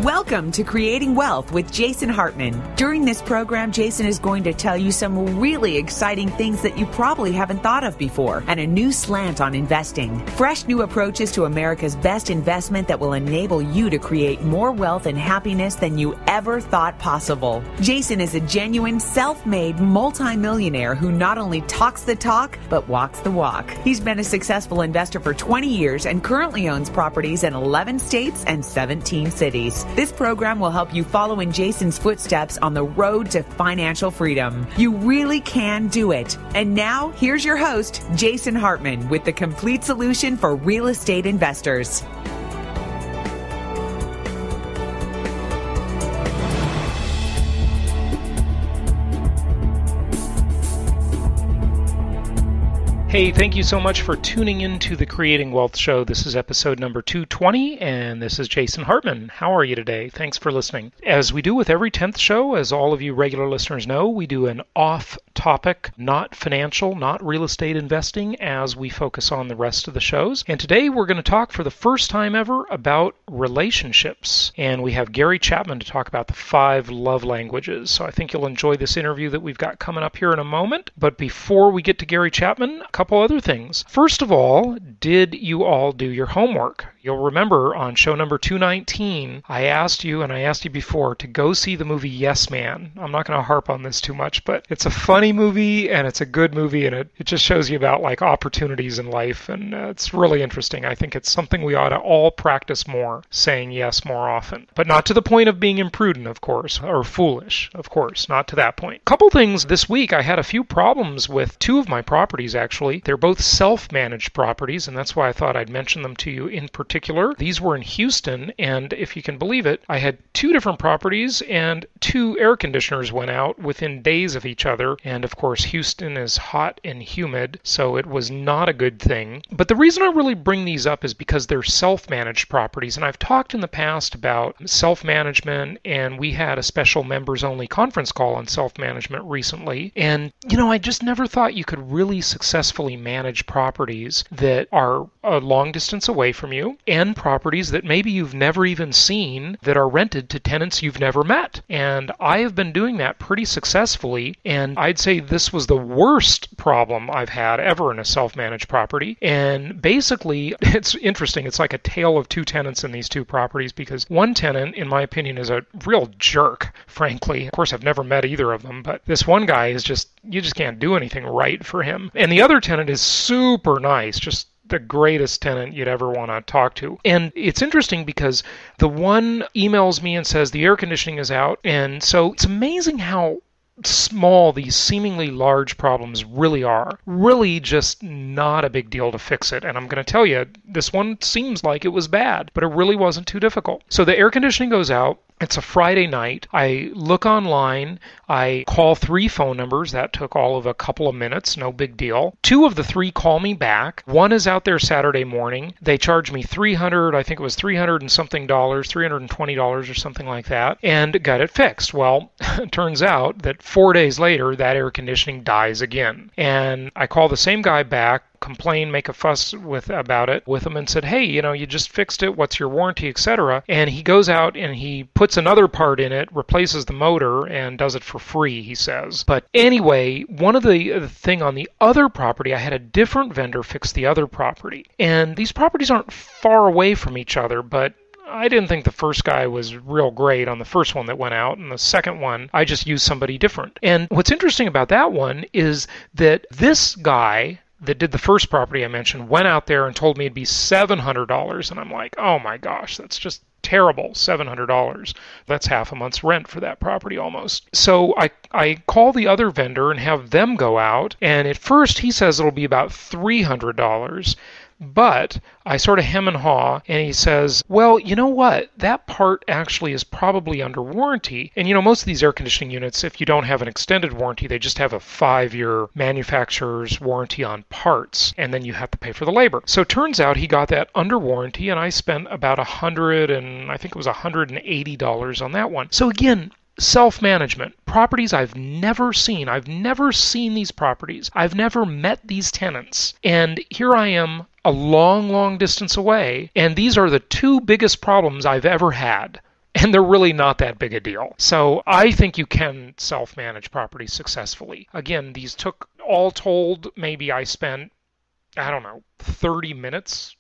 Welcome to Creating Wealth with Jason Hartman. During this program, Jason is going to tell you some really exciting things that you probably haven't thought of before and a new slant on investing. Fresh new approaches to America's best investment that will enable you to create more wealth and happiness than you ever thought possible. Jason is a genuine self-made multimillionaire who not only talks the talk, but walks the walk. He's been a successful investor for 20 years and currently owns properties in 11 states and 17 cities. This program will help you follow in Jason's footsteps on the road to financial freedom. You really can do it. And now, here's your host, Jason Hartman, with the complete solution for real estate investors. Hey, thank you so much for tuning into the Creating Wealth Show. This is episode number 220, and this is Jason Hartman. How are you today? Thanks for listening. As we do with every 10th show, as all of you regular listeners know, we do an off-topic, not financial, not real estate investing, as we focus on the rest of the shows. And today we're going to talk for the first time ever about relationships. And we have Gary Chapman to talk about the 5 love languages. So I think you'll enjoy this interview that we've got coming up here in a moment. But before we get to Gary Chapman, a couple other things. First of all, did you all do your homework? You'll remember on show number 219, I asked you, and I asked you before, to go see the movie Yes Man. I'm not going to harp on this too much, but it's a funny movie, and it's a good movie, and it just shows you about like opportunities in life, and it's really interesting. I think it's something we ought to all practice more, saying yes more often. But not to the point of being imprudent, of course, or foolish, of course, not to that point. Couple things this week. I had a few problems with 2 of my properties, actually. They're both self-managed properties, and that's why I thought I'd mention them to you in particular. These were in Houston, and if you can believe it, I had 2 different properties, and 2 air conditioners went out within days of each other. And of course, Houston is hot and humid, so it was not a good thing. But the reason I really bring these up is because they're self-managed properties, and I've talked in the past about self-management, and we had a special members-only conference call on self-management recently. And, I just never thought you could really successfully manage properties that are a long distance away from you, and properties that maybe you've never even seen that are rented to tenants you've never met. And I have been doing that pretty successfully, and I'd say this was the worst problem I've had ever in a self-managed property. And basically, it's interesting. It's like a tale of 2 tenants in these 2 properties, because one tenant, in my opinion, is a real jerk, frankly. Of course, I've never met either of them, but this one guy is you just can't do anything right for him. And the other tenant is super nice, just the greatest tenant you'd ever want to talk to. And it's interesting because the one emails me and says the air conditioning is out. And so it's amazing how small these seemingly large problems really are. Really just not a big deal to fix it. And I'm going to tell you, this one seems like it was bad, but it really wasn't too difficult. So the air conditioning goes out. It's a Friday night. I look online. I call 3 phone numbers. That took all of a couple of minutes. No big deal. 2 of the 3 call me back. One is out there Saturday morning. They charge me I think it was $300 and something, $320 or something like that, and got it fixed. Well, it turns out that 4 days later, that air conditioning dies again. And I call the same guy back, complain, make a fuss about it with him, and said, hey, you just fixed it, what's your warranty, etc. And he goes out and he puts another part in it, replaces the motor, and does it for free, he says. But anyway, one of the thing on the other property, I had a different vendor fix the other property. And these properties aren't far away from each other, but I didn't think the first guy was real great on the first one that went out, and the second one, I just used somebody different. And what's interesting about that one is that this guy that did the first property I mentioned went out there and told me it'd be $700, and I'm like, oh my gosh, that's just terrible. $700. That's half a month's rent for that property almost. So I call the other vendor and have them go out, and at first he says it'll be about $300. But I sort of hem and haw, and he says, well, you know what? That part actually is probably under warranty. And most of these air conditioning units, if you don't have an extended warranty, they just have a 5-year manufacturer's warranty on parts, and then you have to pay for the labor. So it turns out he got that under warranty, and I spent about $180 on that one. So again, self-management. Properties I've never seen. I've never seen these properties. I've never met these tenants. And here I am a long, long distance away, and these are the 2 biggest problems I've ever had. and they're really not that big a deal. So I think you can self-manage properties successfully. Again, these took, all told, maybe I spent, 30 minutes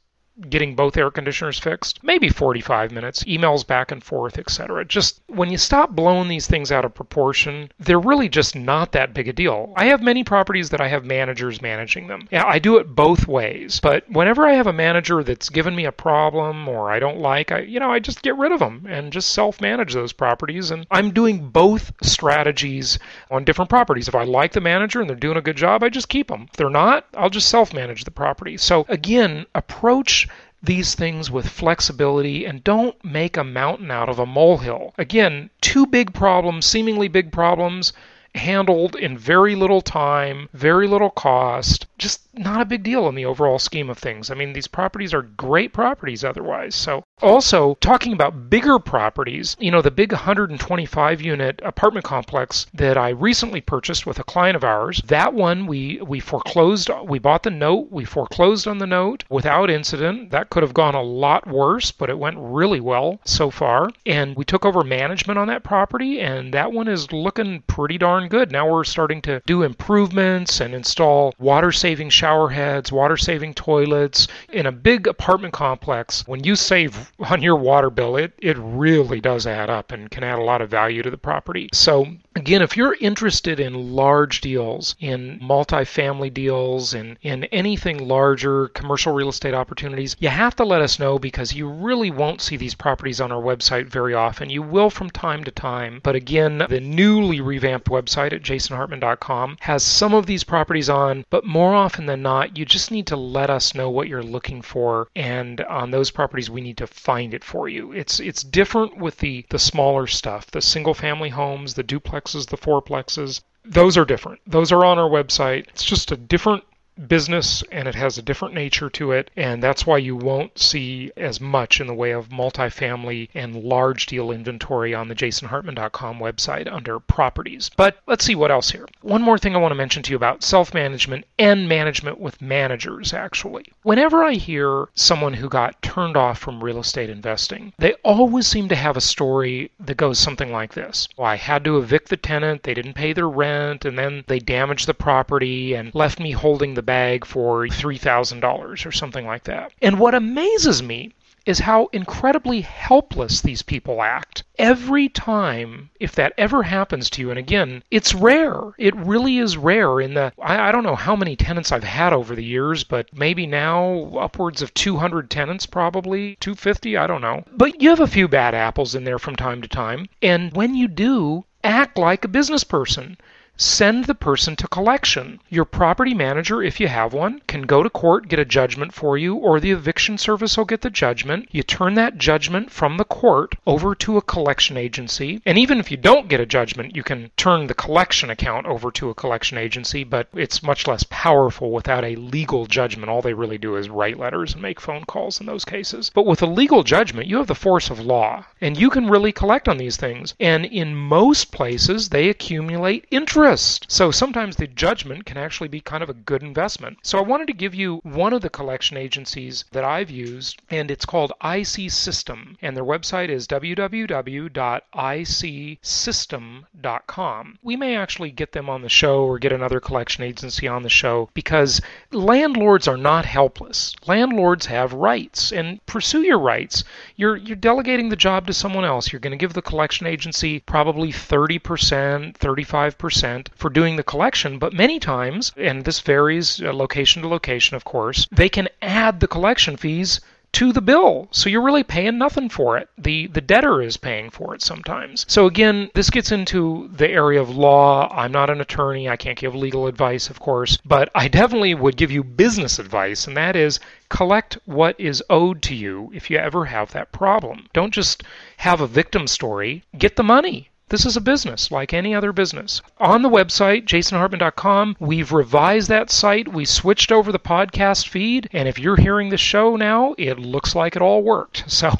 getting both air conditioners fixed, maybe 45 minutes, emails back and forth, etc. Just when you stop blowing these things out of proportion, they're really just not that big a deal. I have many properties that I have managers managing them. Yeah, I do it both ways, but whenever I have a manager that's given me a problem or I don't like, I just get rid of them and just self-manage those properties. And I'm doing both strategies on different properties. If I like the manager and they're doing a good job, I just keep them. If they're not, I'll just self-manage the property. So again, approach these things with flexibility and don't make a mountain out of a molehill. Again, two big problems, seemingly big problems, handled in very little time, very little cost, just not a big deal in the overall scheme of things. I mean, these properties are great properties otherwise. So also, talking about bigger properties, the big 125 unit apartment complex that I recently purchased with a client of ours, that one we foreclosed, we bought the note, we foreclosed on the note without incident. That could have gone a lot worse, but it went really well so far. And we took over management on that property, and that one is looking pretty darn good. Now we're starting to do improvements and install water-saving shower heads, water-saving toilets. In a big apartment complex, when you save on your water bill, it really does add up and can add a lot of value to the property. So again, if you're interested in large deals, in multifamily deals, in anything larger, commercial real estate opportunities, you have to let us know because you really won't see these properties on our website very often. You will from time to time, but again, the newly revamped website at jasonhartman.com has some of these properties on, but more often than not, you just need to let us know what you're looking for, and on those properties, we need to find it for you. It's different with the smaller stuff, the single-family homes, the duplexes, the fourplexes. Those are different. Those are on our website. It's just a different business and it has a different nature to it, and that's why you won't see as much in the way of multifamily and large deal inventory on the jasonhartman.com website under properties. But let's see what else here. One more thing I want to mention to you about self-management and management with managers, actually. Whenever I hear someone who got turned off from real estate investing, they always seem to have a story that goes something like this. Well, I had to evict the tenant, they didn't pay their rent, and then they damaged the property and left me holding the bag for $3,000 or something like that. And what amazes me is how incredibly helpless these people act. Every time, if that ever happens to you, and again, it's rare. It really is rare. I don't know how many tenants I've had over the years, but maybe now upwards of 200 tenants, probably 250, I don't know. But you have a few bad apples in there from time to time. And when you do, act like a business person. Send the person to collection. Your property manager, if you have one, can go to court, get a judgment for you, or the eviction service will get the judgment. You turn that judgment from the court over to a collection agency. And even if you don't get a judgment, you can turn the collection account over to a collection agency, but it's much less powerful without a legal judgment. All they really do is write letters and make phone calls in those cases. But with a legal judgment, you have the force of law, and you can really collect on these things. And in most places, they accumulate interest. So sometimes the judgment can actually be kind of a good investment. So I wanted to give you one of the collection agencies that I've used, and it's called IC System, and their website is www.icsystem.com. We may actually get them on the show or get another collection agency on the show because landlords are not helpless. Landlords have rights, and pursue your rights. You're delegating the job to someone else. You're going to give the collection agency probably 30%, 35% for doing the collection, but many times, and this varies location to location, of course, they can add the collection fees to the bill. So you're really paying nothing for it. The debtor is paying for it sometimes. So again, this gets into the area of law. I'm not an attorney. I can't give legal advice, of course, but I definitely would give you business advice, and that is collect what is owed to you if you ever have that problem. Don't just have a victim story. Get the money. This is a business like any other business. On the website, jasonhartman.com, we've revised that site. We switched over the podcast feed, and if you're hearing the show now, it looks like it all worked. So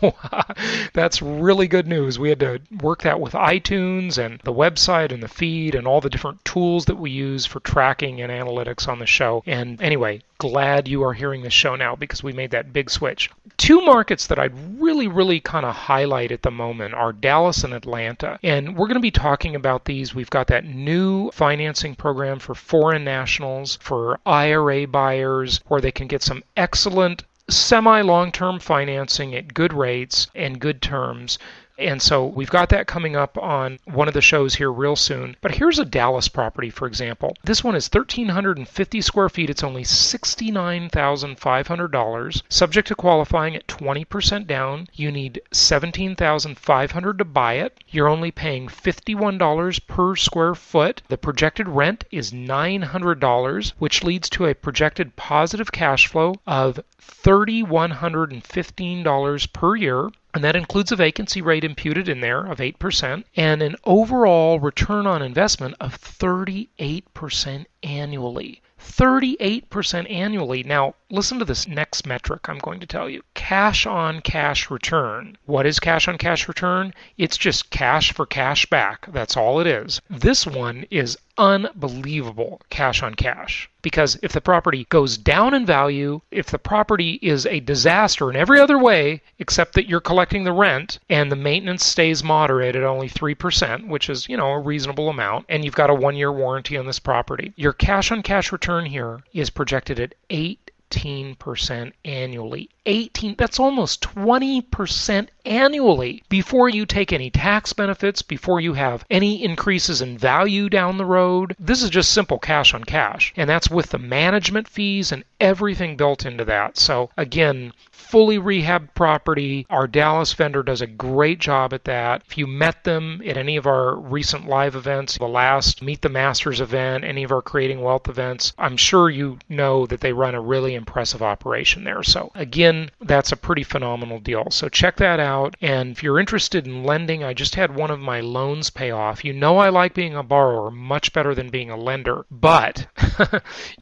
that's really good news. We had to work that with iTunes and the website and the feed and all the different tools that we use for tracking and analytics on the show. And anyway, glad you are hearing the show now because we made that big switch. Two markets that I'd really kind of highlight at the moment are Dallas and Atlanta. And we're going to be talking about these. We've got that new financing program for foreign nationals, for IRA buyers, where they can get some excellent semi-long-term financing at good rates and good terms. And so we've got that coming up on one of the shows here real soon. But here's a Dallas property, for example. This one is 1,350 square feet. It's only $69,500, subject to qualifying at 20% down. You need $17,500 to buy it. You're only paying $51 per square foot. The projected rent is $900, which leads to a projected positive cash flow of $3,115 per year. And that includes a vacancy rate imputed in there of 8% and an overall return on investment of 38% annually. 38% annually. Now, listen to this next metric I'm going to tell you. Cash on cash return. What is cash on cash return? It's just cash for cash back. That's all it is. This one is unbelievable cash on cash. Because if the property goes down in value, if the property is a disaster in every other way, except that you're collecting the rent and the maintenance stays moderate at only 3%, which is, a reasonable amount, and you've got a 1-year warranty on this property, your cash on cash return here is projected at 18% annually. That's almost 20% annually before you take any tax benefits, before you have any increases in value down the road. This is just simple cash on cash. And that's with the management fees and everything built into that. So again, fully rehabbed property. Our Dallas vendor does a great job at that. If you met them at any of our recent live events, the last Meet the Masters event, any of our Creating Wealth events, I'm sure you know that they run a really impressive operation there. So again, that's a pretty phenomenal deal. So check that out. And if you're interested in lending, I just had one of my loans pay off. You know I like being a borrower much better than being a lender. But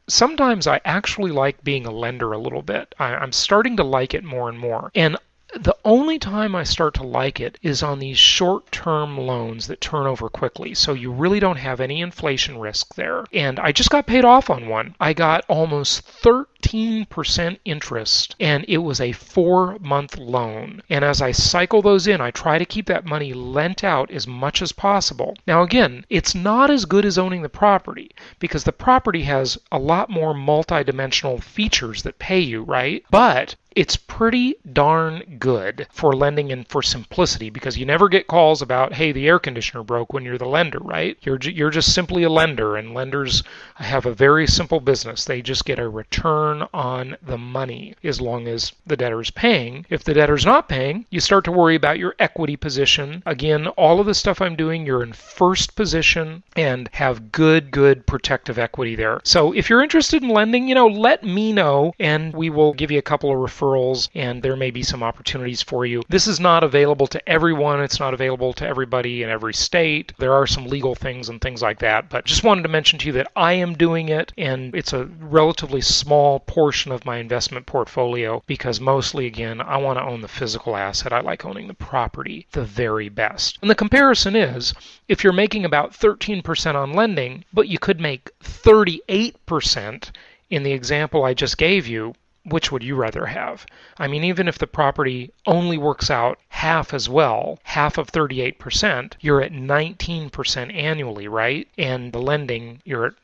sometimes I actually like being a lender a little bit. I'm starting to like it more and more. And the only time I start to like it is on these short-term loans that turn over quickly. So you really don't have any inflation risk there. And I just got paid off on one. I got almost 13% interest, and it was a 4-month loan. And as I cycle those in, I try to keep that money lent out as much as possible. Now again, it's not as good as owning the property because the property has a lot more multi-dimensional features that pay you, right? But it's pretty darn good for lending and for simplicity because you never get calls about, hey, the air conditioner broke when you're the lender, right? You're just simply a lender, and lenders have a very simple business. They just get a return on the money as long as the debtor's paying. If the debtor's not paying, you start to worry about your equity position. Again, all of the stuff I'm doing, you're in first position and have good protective equity there. So if you're interested in lending, let me know, and we will give you a couple of referrals, and there may be some opportunities for you. This is not available to everyone. It's not available to everybody in every state. There are some legal things and things like that, but just wanted to mention to you that I am doing it, and it's a relatively small portion of my investment portfolio because mostly, again, I want to own the physical asset. I like owning the property the very best. And the comparison is, if you're making about 13% on lending, but you could make 38% in the example I just gave you, which would you rather have? I mean, even if the property only works out half as well, half of 38%, you're at 19% annually, right? And the lending, you're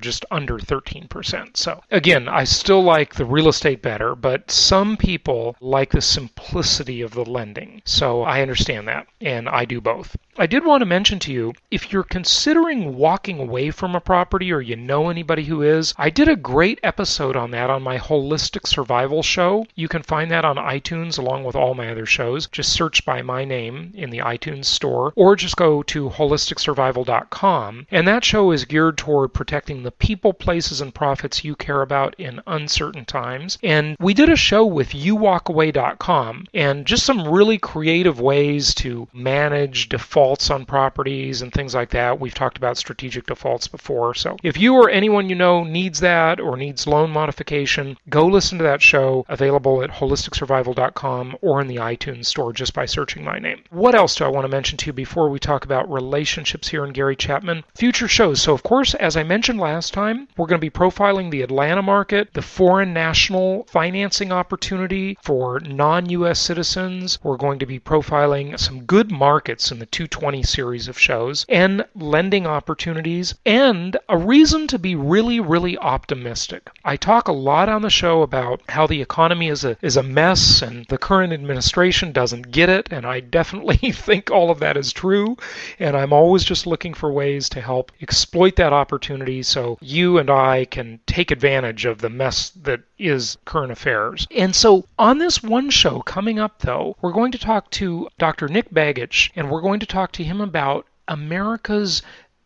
just under 13%. So again, I still like the real estate better, but some people like the simplicity of the lending. So I understand that, and I do both. I did want to mention to you, if you're considering walking away from a property or you know anybody who is, I did a great episode on that on my Holistic Survival show. You can find that on iTunes along with all my other shows. Just search by my name in the iTunes store or just go to holisticsurvival.com. And that show is geared toward protecting the people, places, and profits you care about in uncertain times. And we did a show with youwalkaway.com and just some really creative ways to manage defaults on properties and things like that. We've talked about strategic defaults before. So if you or anyone you know needs that or needs loan modification, go listen listen to that show, available at holisticsurvival.com or in the iTunes store just by searching my name. What else do I want to mention to you before we talk about relationships here in Gary Chapman? Future shows. So, of course, as I mentioned last time, we're going to be profiling the Atlanta market, the foreign national financing opportunity for non-U.S. citizens. We're going to be profiling some good markets in the 220 series of shows, and lending opportunities, and a reason to be really, really optimistic. I talk a lot on the show about how the economy is a mess and the current administration doesn't get it, and I definitely think all of that is true, and I'm always just looking for ways to help exploit that opportunity so you and I can take advantage of the mess that is current affairs. And so on this one show coming up, though, we're going to talk to Dr. Nick Bagich, and we're going to talk to him about America's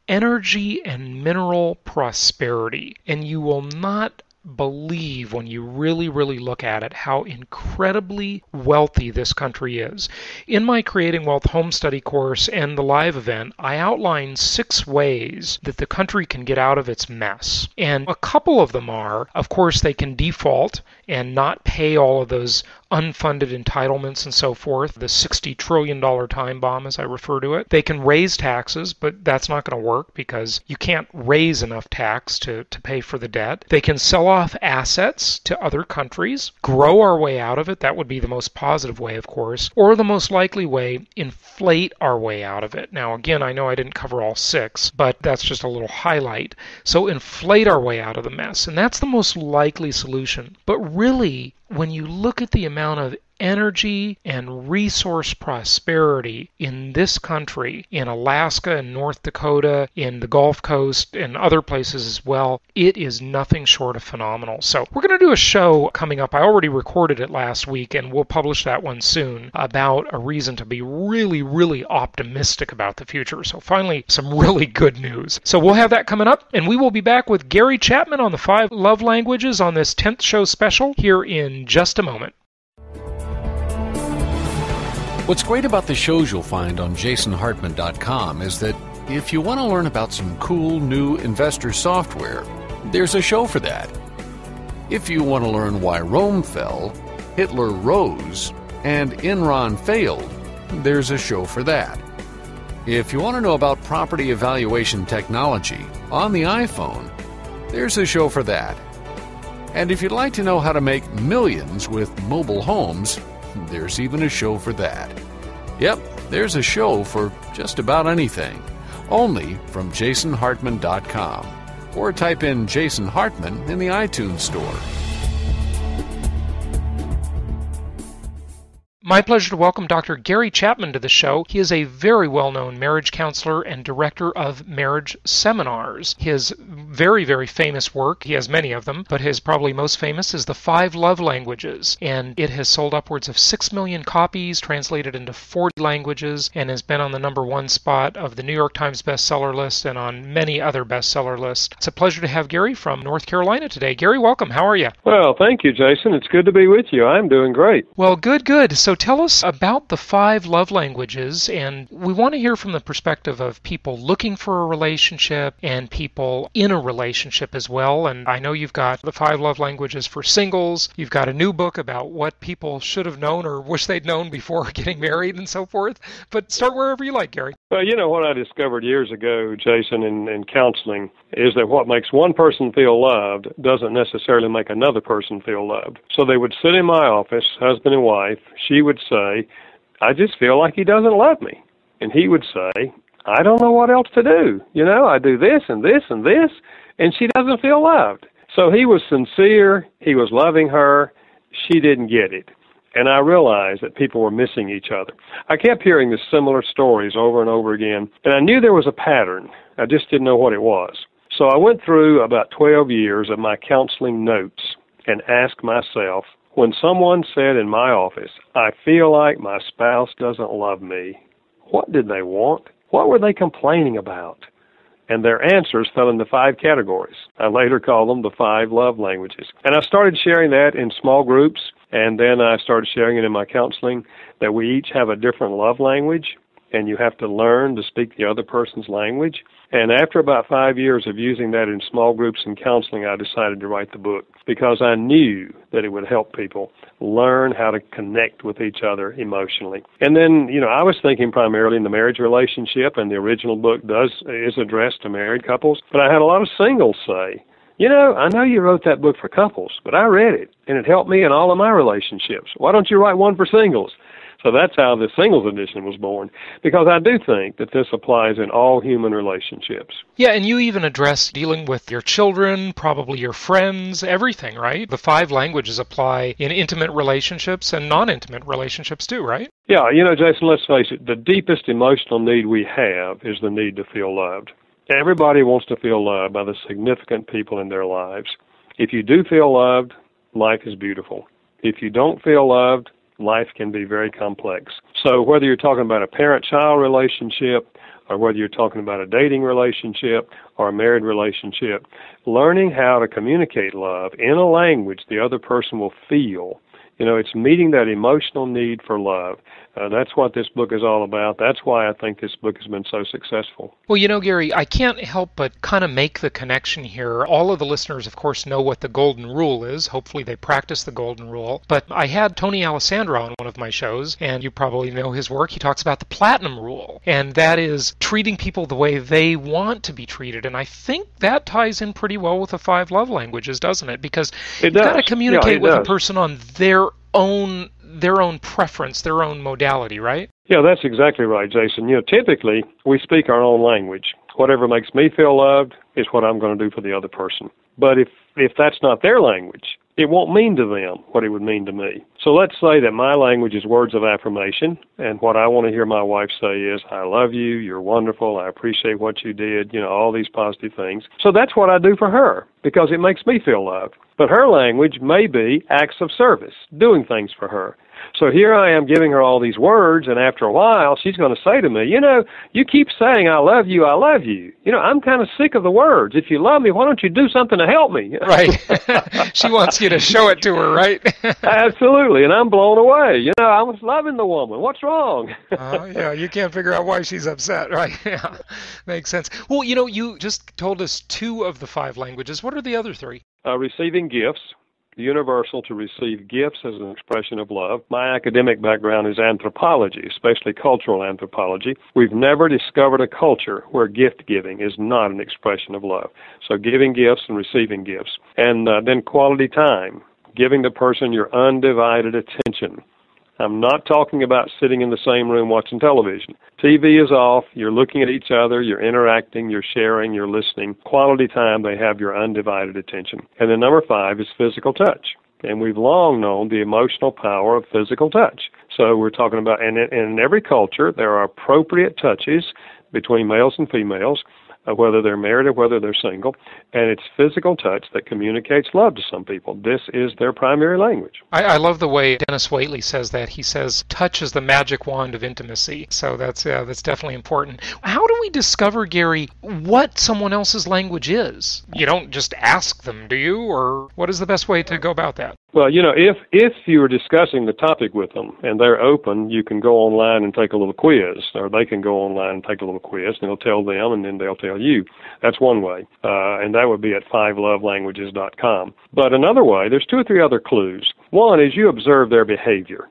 energy and mineral prosperity. And you will not believe when you really, really look at it how incredibly wealthy this country is. In my Creating Wealth home study course and the live event, I outline 6 ways that the country can get out of its mess. And a couple of them are, of course, they can default and not pay all of those unfunded entitlements and so forth, the $60 trillion time bomb as I refer to it. They can raise taxes, but that's not going to work because you can't raise enough tax to pay for the debt. They can sell off assets to other countries, grow our way out of it. That would be the most positive way, of course, or the most likely way, inflate our way out of it. Now, again, I know I didn't cover all 6, but that's just a little highlight. So inflate our way out of the mess, and that's the most likely solution. But really, when you look at the amount of energy and resource prosperity in this country, in Alaska and North Dakota, in the Gulf Coast, and other places as well, it is nothing short of phenomenal. So we're going to do a show coming up. I already recorded it last week, and we'll publish that one soon, about a reason to be really, really optimistic about the future. So finally, some really good news. So we'll have that coming up, and we will be back with Gary Chapman on the 5 love languages on this 10th show special here in just a moment. What's great about the shows you'll find on jasonhartman.com is that if you want to learn about some cool new investor software, there's a show for that. If you want to learn why Rome fell, Hitler rose, and Enron failed, there's a show for that. If you want to know about property evaluation technology on the iPhone, there's a show for that. And if you'd like to know how to make millions with mobile homes, there's even a show for that. Yep, there's a show for just about anything. Only from jasonhartman.com. Or type in Jason Hartman in the iTunes store. My pleasure to welcome Dr. Gary Chapman to the show. He is a very well-known marriage counselor and director of marriage seminars. His very, very famous work, he has many of them, but his probably most famous is The 5 Love Languages, and it has sold upwards of 6 million copies, translated into 40 languages, and has been on the #1 spot of the New York Times bestseller list and on many other bestseller lists. It's a pleasure to have Gary from North Carolina today. Gary, welcome. How are you? Well, thank you, Jason. It's good to be with you. I'm doing great. Well, good. So tell us about the 5 love languages, and we want to hear from the perspective of people looking for a relationship and people in a relationship as well. And I know you've got the 5 love languages for singles. You've got a new book about what people should have known or wish they'd known before getting married and so forth. But start wherever you like, Gary. Well, you know what I discovered years ago, Jason, in counseling, is that what makes one person feel loved doesn't necessarily make another person feel loved. So they would sit in my office, husband and wife. She would say, I just feel like he doesn't love me. And he would say, I don't know what else to do. You know, I do this and this and this, and she doesn't feel loved. So he was sincere. He was loving her. She didn't get it. And I realized that people were missing each other. I kept hearing the similar stories over and over again, and I knew there was a pattern. I just didn't know what it was. So I went through about 12 years of my counseling notes and asked myself, when someone said in my office, I feel like my spouse doesn't love me, what did they want? What were they complaining about? And their answers fell into 5 categories. I later called them the 5 love languages. And I started sharing that in small groups, and then I started sharing it in my counseling, that we each have a different love language, and you have to learn to speak the other person's language. And after about 5 years of using that in small groups and counseling, I decided to write the book because I knew that it would help people learn how to connect with each other emotionally. And then, I was thinking primarily in the marriage relationship, and the original book is addressed to married couples, but I had a lot of singles say, I know you wrote that book for couples, but I read it, and it helped me in all of my relationships. Why don't you write one for singles? So that's how the singles edition was born, because I do think that this applies in all human relationships. Yeah, and you even address dealing with your children, probably your friends, everything, right? The 5 languages apply in intimate relationships and non-intimate relationships too, right? Yeah, Jason, let's face it, the deepest emotional need we have is the need to feel loved. Everybody wants to feel loved by the significant people in their lives. If you do feel loved, life is beautiful. If you don't feel loved, life can be very complex. So whether you're talking about a parent-child relationship, or whether you're talking about a dating relationship or a married relationship, learning how to communicate love in a language the other person will feel, it's meeting that emotional need for love. That's what this book is all about. That's why I think this book has been so successful. Well, Gary, I can't help but kind of make the connection here. All of the listeners, of course, know what the golden rule is. Hopefully they practice the golden rule. But I had Tony Alessandro on one of my shows, and you probably know his work. He talks about the platinum rule, and that is treating people the way they want to be treated. And I think that ties in pretty well with the 5 love languages, doesn't it? Because you've got to communicate with a person on their own preference, their own modality, right? Yeah, that's exactly right, Jason. Typically, we speak our own language. Whatever makes me feel loved is what I'm going to do for the other person. But if that's not their language, it won't mean to them what it would mean to me. So let's say that my language is words of affirmation, and what I want to hear my wife say is, I love you, you're wonderful, I appreciate what you did, all these positive things. So that's what I do for her, because it makes me feel loved. But her language may be acts of service, doing things for her. So here I am giving her all these words, and after a while, she's going to say to me, you keep saying, I love you, I love you. I'm kind of sick of the words. If you love me, why don't you do something to help me? Right. She wants you to show it to her, right? Absolutely, and I'm blown away. I was loving the woman. What's wrong? Yeah, you can't figure out why she's upset, right? Yeah, makes sense. Well, you just told us 2 of the 5 languages. What are the other 3? Receiving gifts. Universal to receive gifts as an expression of love. My academic background is anthropology, especially cultural anthropology. We've never discovered a culture where gift giving is not an expression of love. So giving gifts and receiving gifts. And then quality time, giving the person your undivided attention. I'm not talking about sitting in the same room watching television. TV is off, you're looking at each other, you're interacting, you're sharing, you're listening. Quality time, they have your undivided attention. And then number 5 is physical touch. And we've long known the emotional power of physical touch. So we're talking about, and in every culture, there are appropriate touches between males and females, whether they're married or whether they're single, and it's physical touch that communicates love to some people. This is their primary language. I love the way Dennis Waitley says that. He says, touch is the magic wand of intimacy. So that's definitely important. How do we discover, Gary, what someone else's language is? You don't just ask them, do you? Or what is the best way to go about that? Well, if you're discussing the topic with them and they're open, you can go online and take a little quiz, or they can go online and take a little quiz, and it'll tell them, and then they'll tell you. That's one way, and that would be at 5lovelanguages.com. But another way, there's 2 or 3 other clues. One is you observe their behavior.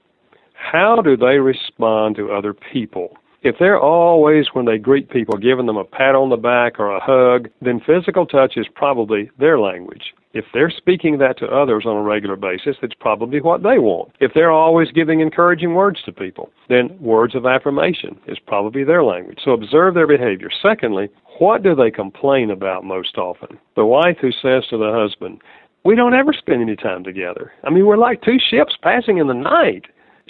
How do they respond to other people? If they're always, when they greet people, giving them a pat on the back or a hug, then physical touch is probably their language. If they're speaking that to others on a regular basis, it's probably what they want. If they're always giving encouraging words to people, then words of affirmation is probably their language. So observe their behavior. Secondly, what do they complain about most often? The wife who says to the husband, we don't ever spend any time together. We're like 2 ships passing in the night.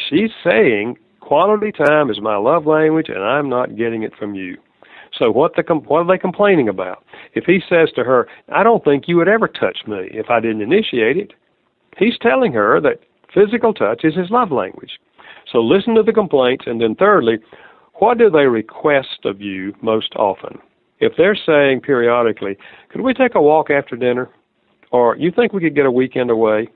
She's saying, quality time is my love language, and I'm not getting it from you. So what are they complaining about? If he says to her, I don't think you would ever touch me if I didn't initiate it, he's telling her that physical touch is his love language. So listen to the complaints, and then thirdly, what do they request of you most often? If they're saying periodically, could we take a walk after dinner? Or you think we could get a weekend away?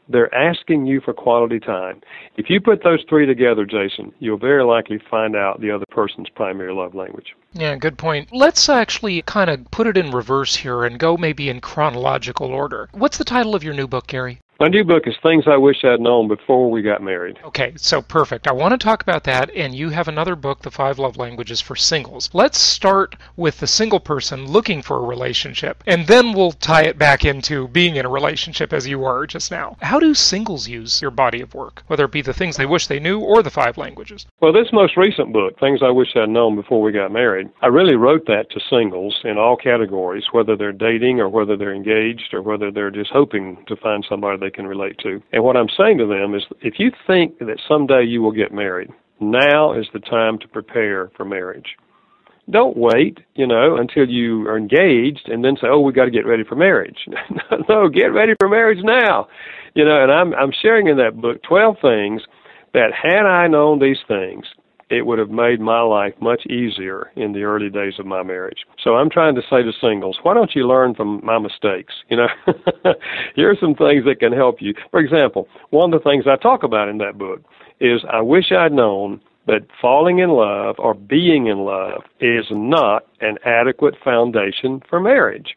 they're asking you for quality time. If you put those three together, Jason, you'll very likely find out the other person's primary love language. Yeah, good point. Let's actually kind of put it in reverse here and go maybe in chronological order. What's the title of your new book, Gary? My new book is Things I Wish I'd Known Before We Got Married. Okay, so perfect. I want to talk about that, and you have another book, The 5 Love Languages for Singles. Let's start with the single person looking for a relationship, and then we'll tie it back into being in a relationship as you were just now. How do singles use your body of work, whether it be the things they wish they knew or the 5 languages? Well, this most recent book, Things I Wish I'd Known Before We Got Married, I really wrote that to singles in all categories, whether they're dating or whether they're engaged or whether they're just hoping to find somebody they can relate to. And what I'm saying to them is, if you think that someday you will get married, now is the time to prepare for marriage. Don't wait, until you are engaged and then say, oh, we got to get ready for marriage. No, get ready for marriage now. And I'm sharing in that book 12 things that, had I known these things, it would have made my life much easier in the early days of my marriage. So I'm trying to say to singles, why don't you learn from my mistakes? Here are some things that can help you. For example, one of the things I talk about in that book is I wish I'd known that falling in love or being in love is not an adequate foundation for marriage.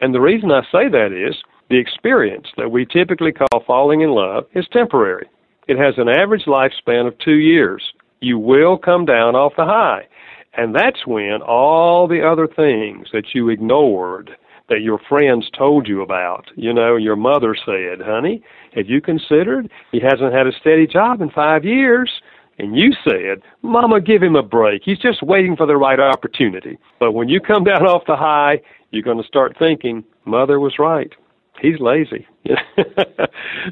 And the reason I say that is the experience that we typically call falling in love is temporary. It has an average lifespan of 2 years. You will come down off the high. And that's when all the other things that you ignored, that your friends told you about, your mother said, honey, have you considered he hasn't had a steady job in 5 years? And you said, Mama, give him a break. He's just waiting for the right opportunity. But when you come down off the high, you're going to start thinking, Mother was right. He's lazy.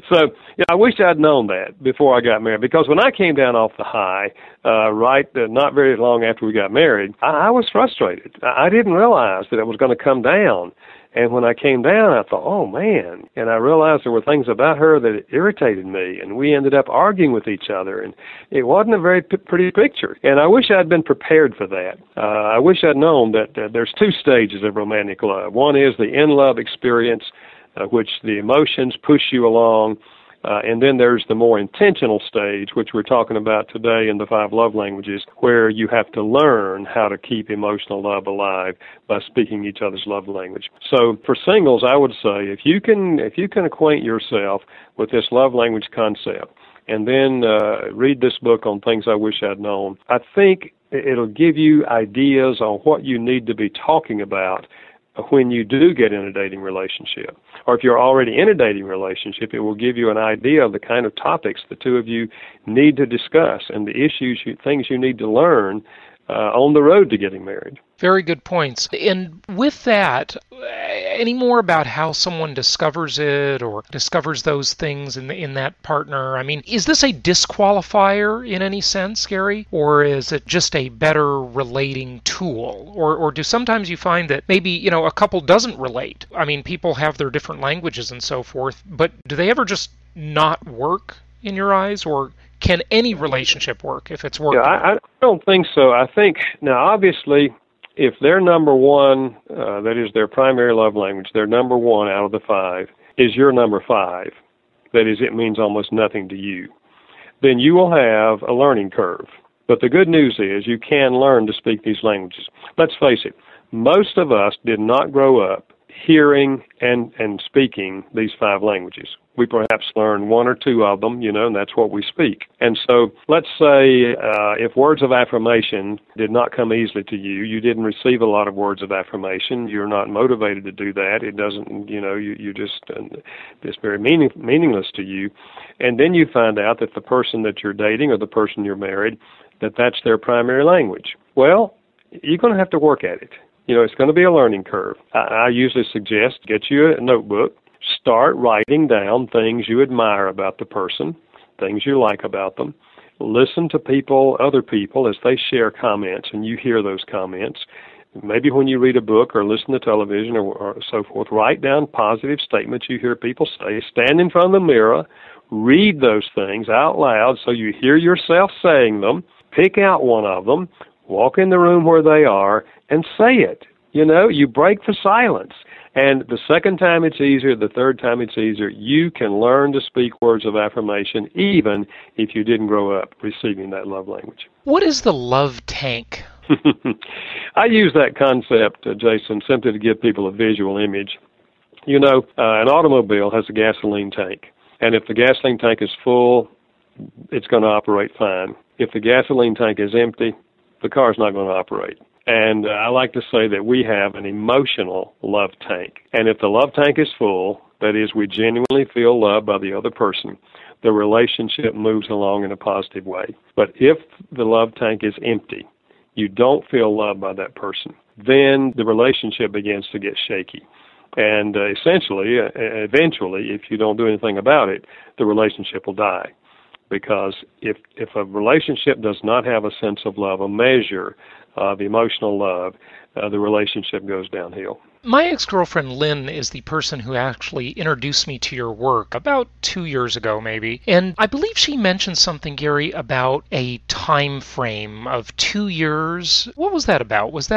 So I wish I'd known that before I got married, because when I came down off the high, not very long after we got married, I was frustrated. I didn't realize that it was going to come down. And when I came down, I thought, oh, man. And I realized there were things about her that irritated me, and we ended up arguing with each other. And it wasn't a very pretty picture. And I wish I'd been prepared for that. I wish I'd known that there's 2 stages of romantic love. One is the in-love experience, which the emotions push you along. And then there's the more intentional stage, which we're talking about today in the 5 love languages, where you have to learn how to keep emotional love alive by speaking each other's love language. So for singles, I would say if you can acquaint yourself with this love language concept and then read this book on Things I Wish I'd Known, I think it'll give you ideas on what you need to be talking about when you do get in a dating relationship. Or if you're already in a dating relationship, it will give you an idea of the kind of topics the two of you need to discuss and the things you need to learn on the road to getting married. Very good points. And with that, any more about how someone discovers it or discovers those things in that partner? I mean, is this a disqualifier in any sense, Gary? Or is it just a better relating tool? Or do sometimes you find that maybe, a couple doesn't relate? I mean, people have their different languages and so forth, but do they ever just not work in your eyes? Or can any relationship work if it's working? Yeah, I don't think so. I think, now obviously, if their number one, that is their primary love language, their number one out of the 5 is your number 5, that is, it means almost nothing to you, then you will have a learning curve. But the good news is you can learn to speak these languages. Let's face it, most of us did not grow up hearing and speaking these 5 languages. We perhaps learn 1 or 2 of them, and that's what we speak. And so let's say if words of affirmation did not come easily to you, you didn't receive a lot of words of affirmation, you're not motivated to do that, it doesn't, you just, it's very meaningless to you. And then you find out that the person that you're dating or the person you're married, that's their primary language. Well, you're going to have to work at it. It's going to be a learning curve. I usually suggest get you a notebook. Start writing down things you admire about the person, things you like about them. Listen to other people as they share comments, and you hear those comments. Maybe when you read a book or listen to television or so forth, write down positive statements you hear people say. Stand in front of the mirror, read those things out loud so you hear yourself saying them. Pick out one of them, walk in the room where they are, and say it. You break the silence. And the second time it's easier, the third time it's easier. You can learn to speak words of affirmation even if you didn't grow up receiving that love language. What is the love tank? I use that concept, Jason, simply to give people a visual image. An automobile has a gasoline tank. And if the gasoline tank is full, it's going to operate fine. If the gasoline tank is empty, the car's not going to operate. And I like to say that we have an emotional love tank. And if the love tank is full, that is, we genuinely feel loved by the other person, the relationship moves along in a positive way. But if the love tank is empty, you don't feel loved by that person, then the relationship begins to get shaky. And eventually, if you don't do anything about it, the relationship will die. Because if a relationship does not have a sense of love, a measure of emotional love, the relationship goes downhill. My ex-girlfriend Lynn is the person who actually introduced me to your work about 2 years ago, maybe. And I believe she mentioned something, Gary, about a time frame of 2 years. What was that about? Was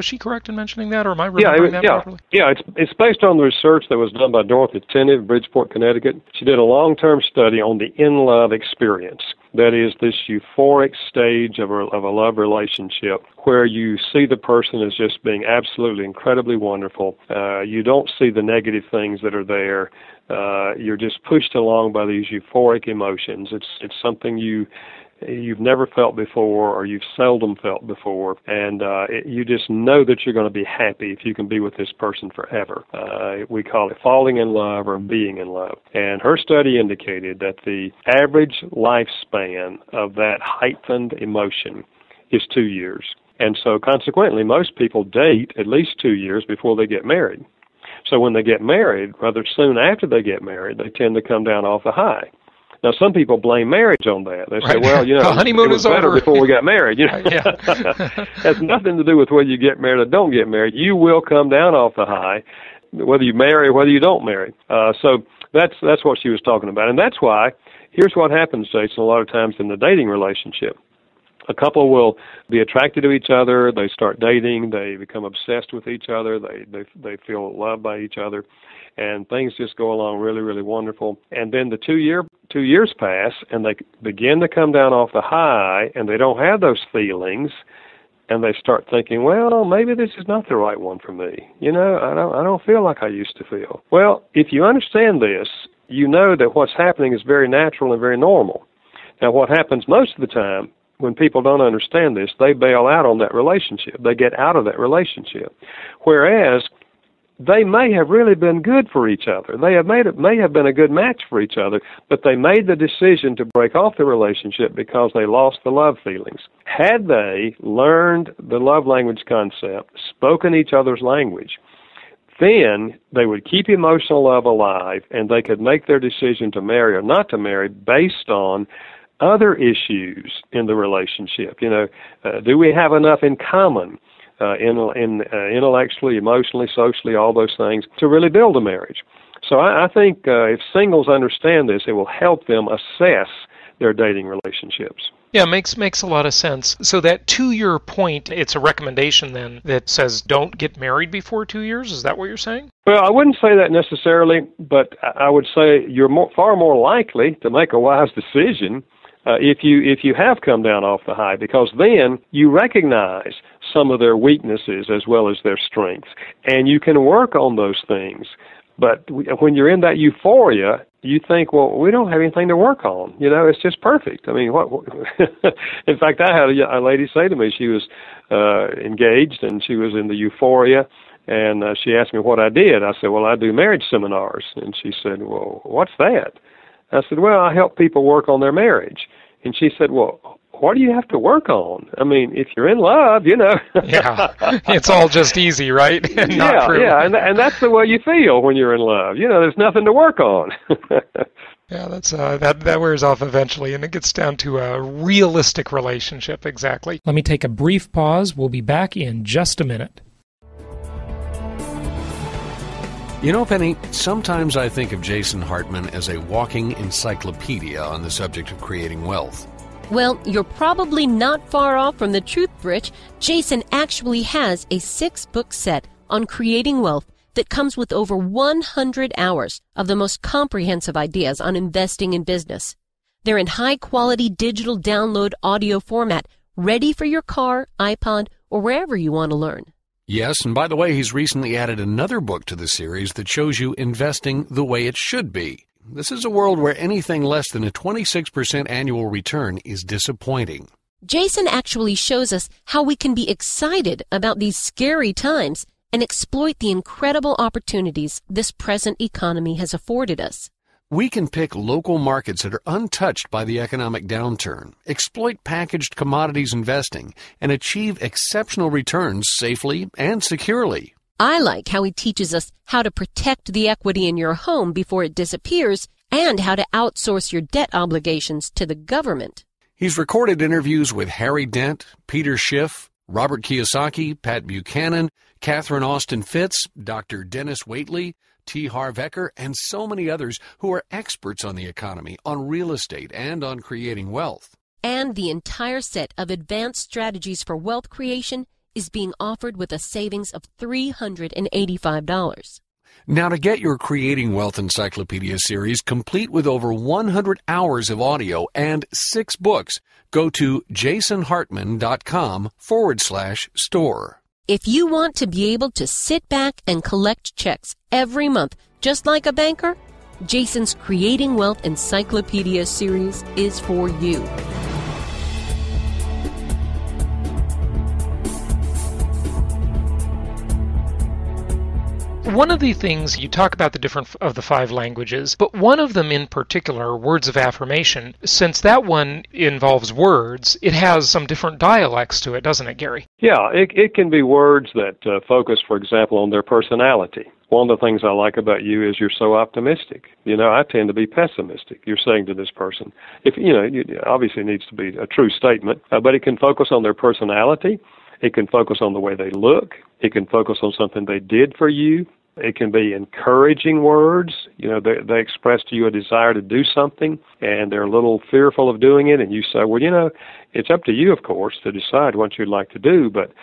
she correct in mentioning that, or am I remembering that properly? Yeah, it's based on the research that was done by Dorothy Tenney of Bridgeport, Connecticut. She did a long-term study on the in-love experience. That is this euphoric stage of a love relationship where you see the person as just being absolutely incredibly wonderful. You don't see the negative things that are there. You're just pushed along by these euphoric emotions. It's something you've never felt before, or you've seldom felt before, and you just know that you're going to be happy if you can be with this person forever. We call it falling in love or being in love. And her study indicated that the average lifespan of that heightened emotion is 2 years. And so consequently, most people date at least 2 years before they get married. So when they get married, rather soon after they get married, they tend to come down off the high. Now, some people blame marriage on that. They say, well, the honeymoon it was better over before we got married. Yeah. Has nothing to do with whether you get married or don't get married. You will come down off the high, whether you marry or whether you don't marry. So that's what she was talking about. And that's why, here's what happens, Jason, a lot of times in the dating relationship. A couple will be attracted to each other. They start dating. They become obsessed with each other. They feel loved by each other. And things just go along really, really wonderful. And then the 2 years pass, and they begin to come down off the high, and they don't have those feelings, and they start thinking, well, maybe this is not the right one for me. I don't feel like I used to feel. Well, if you understand this, you know that what's happening is very natural and very normal. Now, what happens most of the time when people don't understand this, they bail out on that relationship. They get out of that relationship. Whereas they may have really been good for each other. May have been a good match for each other, but they made the decision to break off the relationship because they lost the love feelings. Had they learned the love language concept, spoken each other's language, then they would keep emotional love alive, and they could make their decision to marry or not to marry based on other issues in the relationship. Do we have enough in common? Intellectually, emotionally, socially, all those things, to really build a marriage. So I think if singles understand this, it will help them assess their dating relationships. Yeah, makes a lot of sense. So that 2 year point, it's a recommendation then that says don't get married before 2 years? Is that what you're saying? Well, I wouldn't say that necessarily, but I would say you're far more likely to make a wise decision if you have come down off the high, because then you recognize some of their weaknesses as well as their strengths, and you can work on those things. But when you're in that euphoria, you think, well, we don't have anything to work on. It's just perfect. I mean, what? In fact, I had a lady say to me, she was engaged and she was in the euphoria, and she asked me what I did. I said, well, I do marriage seminars. And she said, well, what's that? I said, well, I help people work on their marriage. And she said, well, what do you have to work on? I mean, if you're in love, Yeah, it's all just easy, right? Not true. Yeah, and that's the way you feel when you're in love. There's nothing to work on. Yeah, that's that wears off eventually, and it gets down to a realistic relationship, exactly. Let me take a brief pause. We'll be back in just a minute. Penny, sometimes I think of Jason Hartman as a walking encyclopedia on the subject of creating wealth. Well, you're probably not far off from the truth, Rich. Jason actually has a 6-book set on creating wealth that comes with over 100 hours of the most comprehensive ideas on investing in business. They're in high-quality digital download audio format, ready for your car, iPod, or wherever you want to learn. Yes, and by the way, he's recently added another book to the series that shows you investing the way it should be. This is a world where anything less than a 26% annual return is disappointing. Jason actually shows us how we can be excited about these scary times and exploit the incredible opportunities this present economy has afforded us. We can pick local markets that are untouched by the economic downturn, exploit packaged commodities investing, and achieve exceptional returns safely and securely. I like how he teaches us how to protect the equity in your home before it disappears and how to outsource your debt obligations to the government. He's recorded interviews with Harry Dent, Peter Schiff, Robert Kiyosaki, Pat Buchanan, Catherine Austin Fitz, Dr. Dennis Waitley, T. Harv Eker, and so many others who are experts on the economy, on real estate, and on creating wealth. And the entire set of advanced strategies for wealth creation is being offered with a savings of $385. Now, to get your Creating Wealth Encyclopedia series complete with over 100 hours of audio and 6 books, go to jasonhartman.com/store. If you want to be able to sit back and collect checks every month, just like a banker, Jason's Creating Wealth Encyclopedia series is for you. One of the things you talk about the different of the 5 languages, but one of them in particular, words of affirmation, since that one involves words, it has some different dialects to it, doesn't it, Gary? Yeah, it can be words that focus, for example, on their personality. One of the things I like about you is you're so optimistic. I tend to be pessimistic. You're saying to this person, obviously it needs to be a true statement, but it can focus on their personality. It can focus on the way they look. It can focus on something they did for you. It can be encouraging words. They express to you a desire to do something, and they're a little fearful of doing it, and you say, well, it's up to you, of course, to decide what you'd like to do, but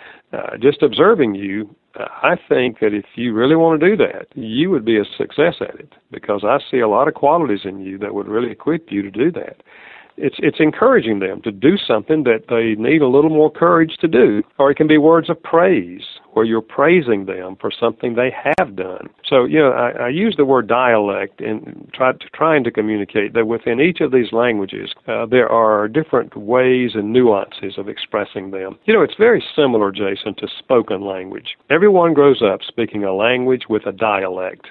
just observing you, I think that if you really want to do that, you would be a success at it, because I see a lot of qualities in you that would really equip you to do that. It's encouraging them to do something that they need a little more courage to do. Or it can be words of praise, where you're praising them for something they have done. So, I use the word dialect in trying to communicate that within each of these languages, there are different ways and nuances of expressing them. It's very similar, Jason, to spoken language. Everyone grows up speaking a language with a dialect.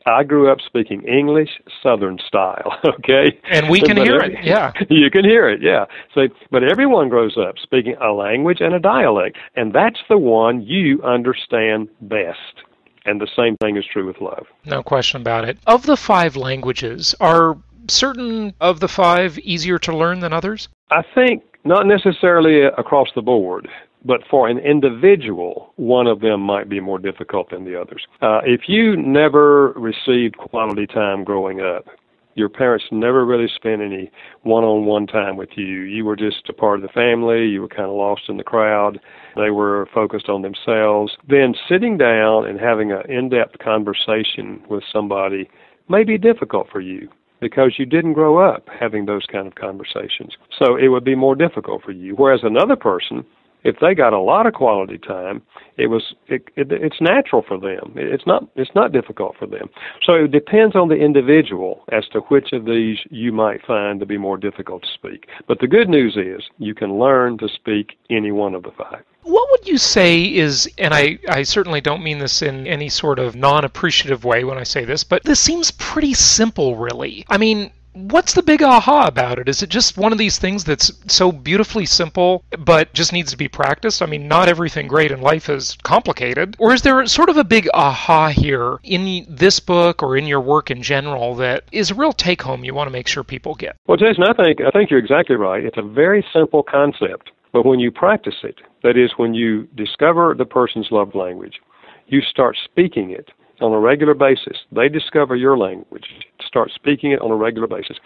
I grew up speaking English, Southern style, okay? And we can hear it, yeah. You can hear it, yeah. So, but everyone grows up speaking a language and a dialect, and that's the one you understand best. And the same thing is true with love. No question about it. Of the 5 languages, are certain of the 5 easier to learn than others? I think not necessarily across the board. But for an individual, one of them might be more difficult than the others. If you never received quality time growing up, your parents never really spent any one-on-one time with you. You were just a part of the family. You were kind of lost in the crowd. They were focused on themselves. Then sitting down and having an in-depth conversation with somebody may be difficult for you, because you didn't grow up having those kind of conversations. So it would be more difficult for you. Whereas another person, if they got a lot of quality time, it's natural for them. It's not difficult for them. So it depends on the individual as to which of these you might find to be more difficult to speak. But the good news is you can learn to speak any one of the 5. What would you say is, and I certainly don't mean this in any sort of non-appreciative way when I say this, but this seems pretty simple, really. I mean, what's the big aha about it? Is it just one of these things that's so beautifully simple but just needs to be practiced? I mean, not everything great in life is complicated. Or is there sort of a big aha here in this book or in your work in general that is a real take-home you want to make sure people get? Well, Jason, I think you're exactly right. It's a very simple concept, but when you practice it, that is, when you discover the person's love language, you start speaking it on a regular basis. They discover your language, start speaking it on a regular basis.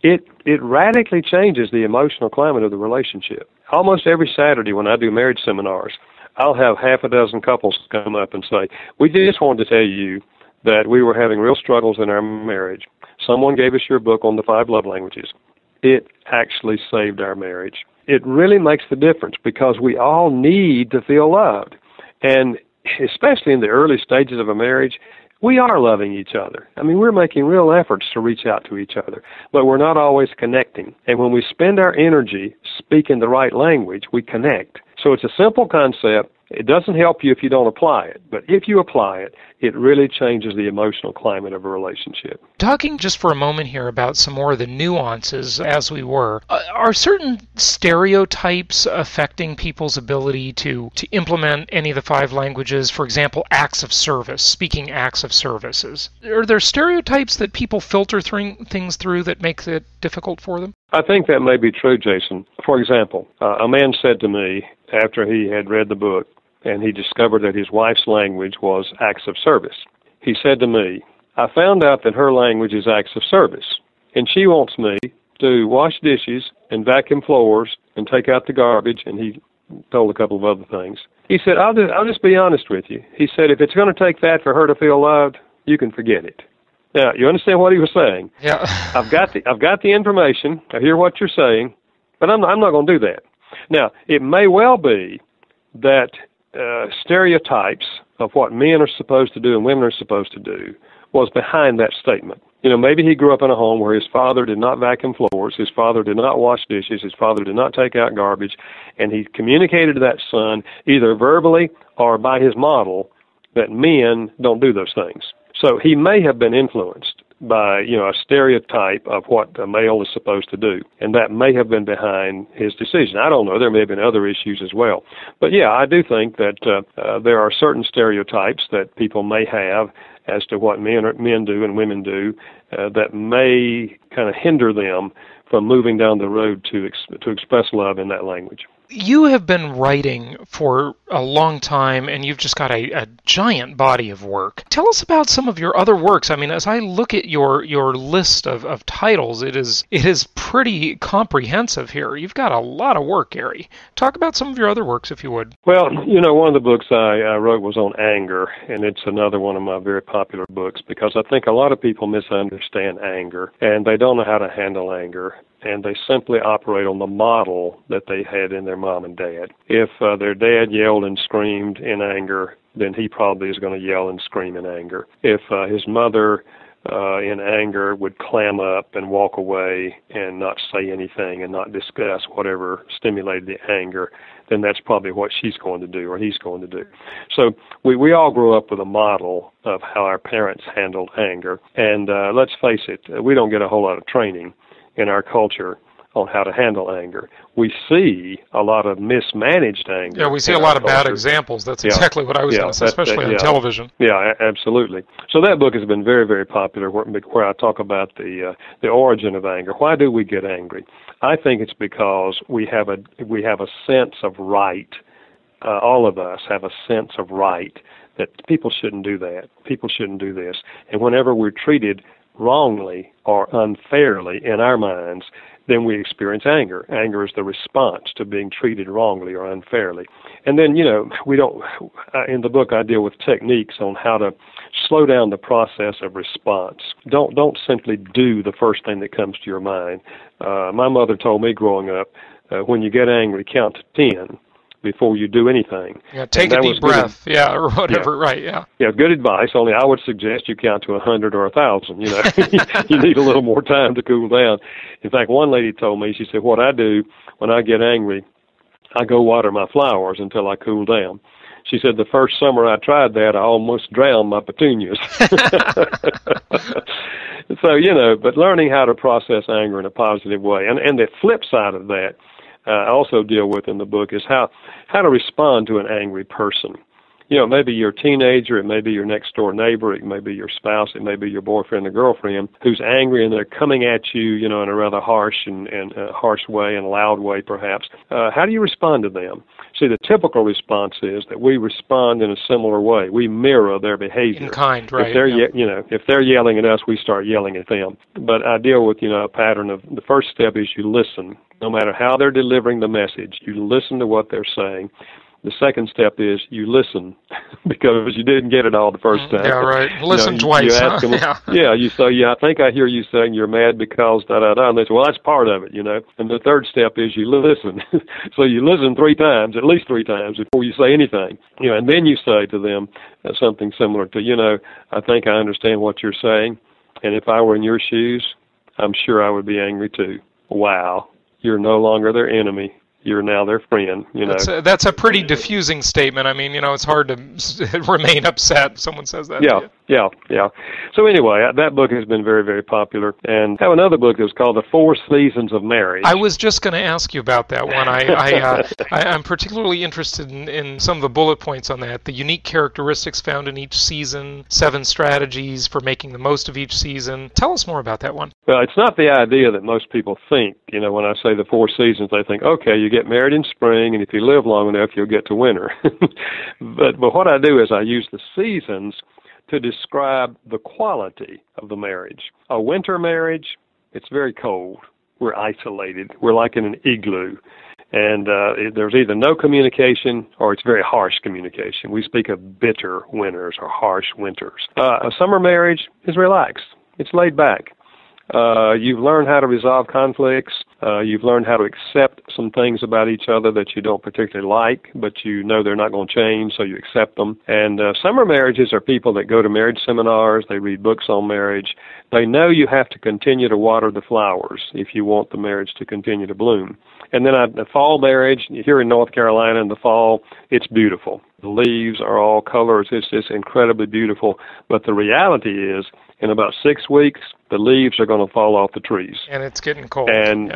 it radically changes the emotional climate of the relationship. Almost every Saturday when I do marriage seminars, I'll have half a dozen couples come up and say, we just wanted to tell you that we were having real struggles in our marriage. Someone gave us your book on the 5 love languages. It actually saved our marriage. It really makes the difference because we all need to feel loved. And especially in the early stages of a marriage, we are loving each other. I mean, we're making real efforts to reach out to each other, but we're not always connecting. And when we spend our energy speaking the right language, we connect. So it's a simple concept. It doesn't help you if you don't apply it, but if you apply it, it really changes the emotional climate of a relationship. Talking just for a moment here about some more of the nuances as we were, are certain stereotypes affecting people's ability to implement any of the 5 languages? For example, acts of service, speaking acts of services. Are there stereotypes that people filter things through that makes it difficult for them? I think that may be true, Jason. For example, a man said to me after he had read the book, and he discovered that his wife's language was acts of service. He said to me, I found out that her language is acts of service, and she wants me to wash dishes and vacuum floors and take out the garbage, and he told a couple of other things. He said, I'll just be honest with you. He said, if it's going to take that for her to feel loved, you can forget it. Now, you understand what he was saying? Yeah. I've got the information. I hear what you're saying, but I'm not going to do that. Now, it may well be that stereotypes of what men are supposed to do and women are supposed to do was behind that statement. You know, maybe he grew up in a home where his father did not vacuum floors, his father did not wash dishes, his father did not take out garbage, and he communicated to that son, either verbally or by his model, that men don't do those things. So he may have been influenced by, a stereotype of what a male is supposed to do, and that may have been behind his decision. I don't know. There may have been other issues as well. But, yeah, I do think that there are certain stereotypes that people may have as to what men do and women do that may kind of hinder them from moving down the road to express love in that language. You have been writing for a long time, and you've just got a giant body of work. Tell us about some of your other works. I mean, as I look at your list of titles, it is pretty comprehensive here. You've got a lot of work, Gary. Talk about some of your other works, if you would. Well, one of the books I wrote was on anger, and it's another one of my very popular books because I think a lot of people misunderstand anger, and they don't know how to handle anger. And they simply operate on the model that they had in their mom and dad. If their dad yelled and screamed in anger, then he probably is going to yell and scream in anger. If his mother in anger would clam up and walk away and not say anything and not discuss whatever stimulated the anger, then that's probably what she's going to do or he's going to do. So we all grew up with a model of how our parents handled anger. And let's face it, we don't get a whole lot of training in our culture on how to handle anger. We see a lot of mismanaged anger. Yeah, we see a lot of bad examples. That's exactly what I was going to say, especially on television. Yeah, absolutely. So that book has been very, very popular where I talk about the origin of anger. Why do we get angry? I think it's because we have a sense of right. All of us have a sense of right that people shouldn't do that. People shouldn't do this. And whenever we're treated wrongly or unfairly in our minds, then we experience anger. Anger is the response to being treated wrongly or unfairly. And then, we don't, in the book I deal with techniques on how to slow down the process of response. Don't simply do the first thing that comes to your mind. My mother told me growing up, when you get angry, count to 10. Before you do anything. Yeah, take a deep breath. Yeah, or whatever. Yeah. Right. Yeah. Yeah, good advice. Only I would suggest you count to 100 or 1,000. You need a little more time to cool down. In fact, one lady told me, she said, what I do when I get angry, I go water my flowers until I cool down. She said the first summer I tried that, I almost drowned my petunias. So, but learning how to process anger in a positive way. And the flip side of that, I also deal with in the book is how to respond to an angry person. Maybe your teenager, it may be your next door neighbor, it may be your spouse, it may be your boyfriend or girlfriend who's angry and they're coming at you, in a rather harsh and harsh way and loud way perhaps. How do you respond to them? See, the typical response is that we respond in a similar way. We mirror their behavior. In kind, right. If they're, if they're yelling at us, we start yelling at them. But I deal with, a pattern of the first step is you listen. No matter how they're delivering the message, you listen to what they're saying. The second step is you listen because you didn't get it all the first time. Yeah, right. Listen twice. You ask them, you say, I think I hear you saying you're mad because da-da-da. And they say, well, that's part of it, And the third step is you listen. So you listen at least three times before you say anything. And then you say to them something similar to, I think I understand what you're saying. And if I were in your shoes, I'm sure I would be angry too. Wow. You're no longer their enemy. You're now their friend, That's a pretty diffusing statement. I mean, it's hard to remain upset if someone says that. Yeah. So anyway, that book has been very, very popular. And I have another book that's called The 4 Seasons of Marriage. I was just going to ask you about that one. I'm particularly interested in some of the bullet points on that. The unique characteristics found in each season, 7 strategies for making the most of each season. Tell us more about that one. Well, it's not the idea that most people think. When I say the 4 seasons, they think, okay, you get married in spring, and if you live long enough, you'll get to winter. But what I do is I use the seasons to describe the quality of the marriage. A winter marriage, it's very cold. We're isolated. We're like in an igloo. And there's either no communication or it's very harsh communication. We speak of bitter winters or harsh winters. A summer marriage is relaxed. It's laid back. You've learned how to resolve conflicts. You've learned how to accept some things about each other that you don't particularly like, but you know they're not going to change, so you accept them. And summer marriages are people that go to marriage seminars. They read books on marriage. They know you have to continue to water the flowers if you want the marriage to continue to bloom. And then the fall marriage, here in North Carolina in the fall, it's beautiful. The leaves are all colors. It's just incredibly beautiful. But the reality is, in about 6 weeks, the leaves are going to fall off the trees. And it's getting cold. And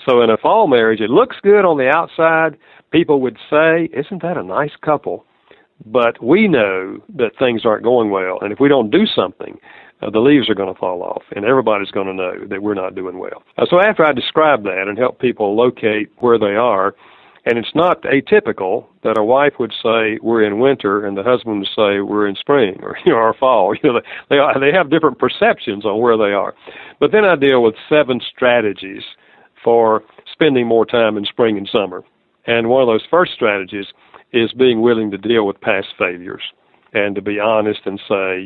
so in a fall marriage, it looks good on the outside. People would say, isn't that a nice couple? But we know that things aren't going well. And if we don't do something, the leaves are going to fall off. And everybody's going to know that we're not doing well. So after I describe that and help people locate where they are, and it's not atypical that a wife would say we're in winter and the husband would say we're in spring or fall. They have different perceptions on where they are. But then I deal with 7 strategies for spending more time in spring and summer. And one of those first strategies is being willing to deal with past failures and to be honest and say,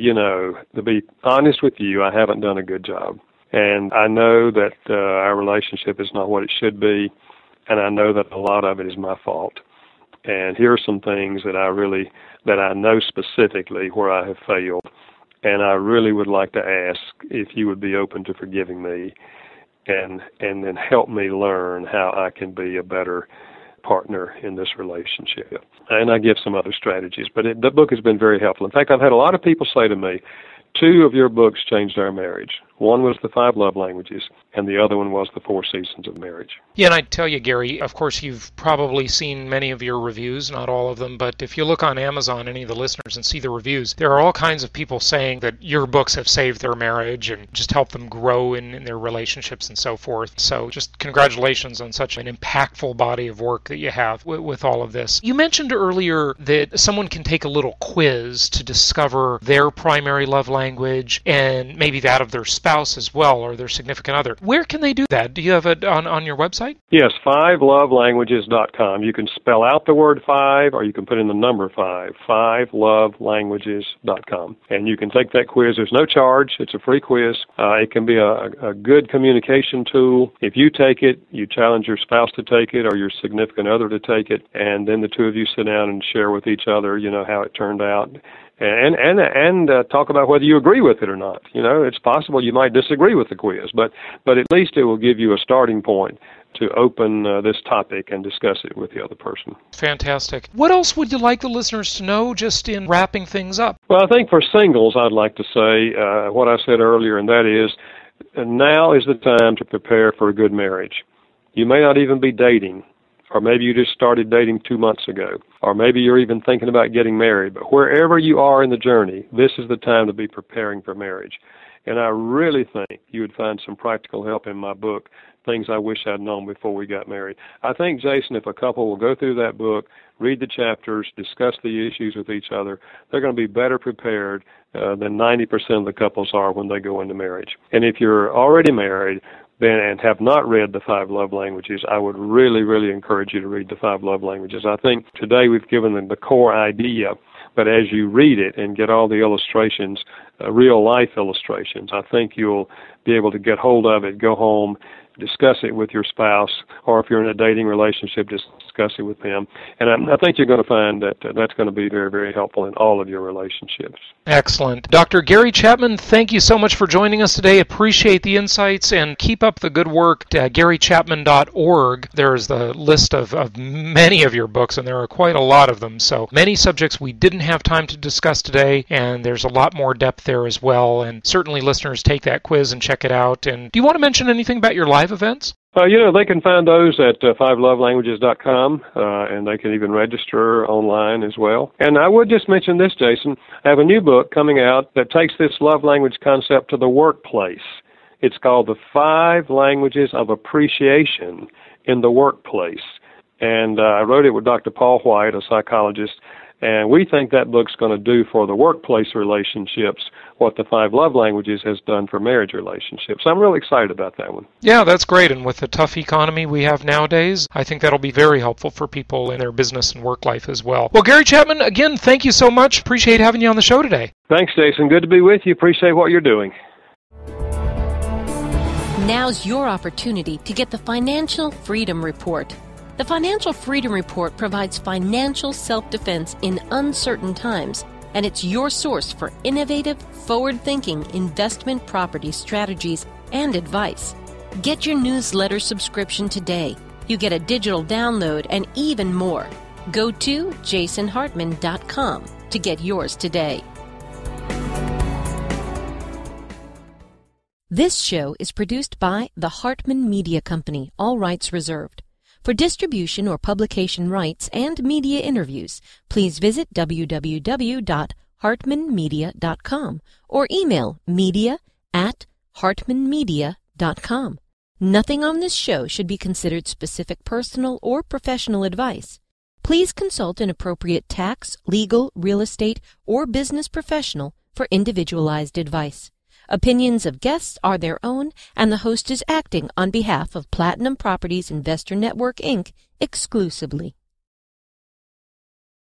to be honest with you, I haven't done a good job. And I know that our relationship is not what it should be. And I know that a lot of it is my fault. And here are some things that I know specifically where I have failed. And I really would like to ask if you would be open to forgiving me and then help me learn how I can be a better partner in this relationship. And I give some other strategies, but the book has been very helpful. In fact, I've had a lot of people say to me, 2 of your books changed our marriage. One was the 5 love languages, and the other one was the 4 seasons of marriage. Yeah, and I tell you, Gary, of course, you've probably seen many of your reviews, not all of them, but if you look on Amazon, any of the listeners, and see the reviews, there are all kinds of people saying that your books have saved their marriage and just helped them grow in their relationships and so forth. So just congratulations on such an impactful body of work that you have with all of this. You mentioned earlier that someone can take a little quiz to discover their primary love language and maybe that of their spouse as well, or their significant other. Where can they do that? Do you have it on your website? Yes, 5lovelanguages.com. You can spell out the word 5, or you can put in the number 5, 5lovelanguages.com. And you can take that quiz. There's no charge. It's a free quiz. It can be a good communication tool. If you take it, you challenge your spouse to take it or your significant other to take it, and then the 2 of you sit down and share with each other, how it turned out. And talk about whether you agree with it or not. It's possible you might disagree with the quiz, but at least it will give you a starting point to open this topic and discuss it with the other person. Fantastic. What else would you like the listeners to know just in wrapping things up? Well, I think for singles, I'd like to say what I said earlier, and that is now is the time to prepare for a good marriage. You may not even be dating. Or maybe you just started dating 2 months ago. Or maybe you're even thinking about getting married. But wherever you are in the journey, this is the time to be preparing for marriage. And I really think you would find some practical help in my book things I wish I'd known before we got married. I think, Jason, if a couple will go through that book, read the chapters, discuss the issues with each other, they're going to be better prepared than 90% of the couples are when they go into marriage. And if you're already married and have not read the 5 love languages, I would really, really encourage you to read the 5 love languages. I think today we've given them the core idea, but as you read it and get all the illustrations, real-life illustrations, I think you'll be able to get hold of it, go home, discuss it with your spouse, or if you're in a dating relationship, discuss it with them. And I think you're going to find that that's going to be very, very helpful in all of your relationships. Excellent. Dr. Gary Chapman, thank you so much for joining us today. Appreciate the insights, and keep up the good work. GaryChapman.org, there's the list of many of your books, and there are quite a lot of them. So many subjects we didn't have time to discuss today, and there's a lot more depth there as well. And certainly listeners, take that quiz and check it out. And do you want to mention anything about your live events? They can find those at 5lovelanguages.com, and they can even register online as well. And I would just mention this, Jason. I have a new book coming out that takes this love language concept to the workplace. It's called The 5 Languages of Appreciation in the Workplace. And I wrote it with Dr. Paul White, a psychologist, and we think that book's going to do for the workplace relationships what the 5 love languages has done for marriage relationships. I'm really excited about that one. Yeah, that's great. And with the tough economy we have nowadays, I think that'll be very helpful for people in their business and work life as well. Well, Gary Chapman, again, thank you so much. Appreciate having you on the show today. Thanks, Jason. Good to be with you. Appreciate what you're doing. Now's your opportunity to get the Financial Freedom Report. The Financial Freedom Report provides financial self-defense in uncertain times, and it's your source for innovative, forward-thinking investment property strategies and advice. Get your newsletter subscription today. You get a digital download and even more. Go to jasonhartman.com to get yours today. This show is produced by the Hartman Media Company, all rights reserved. For distribution or publication rights and media interviews, please visit www.hartmanmedia.com or email media@hartmanmedia.com. Nothing on this show should be considered specific personal or professional advice. Please consult an appropriate tax, legal, real estate, or business professional for individualized advice. Opinions of guests are their own, and the host is acting on behalf of Platinum Properties Investor Network, Inc. exclusively.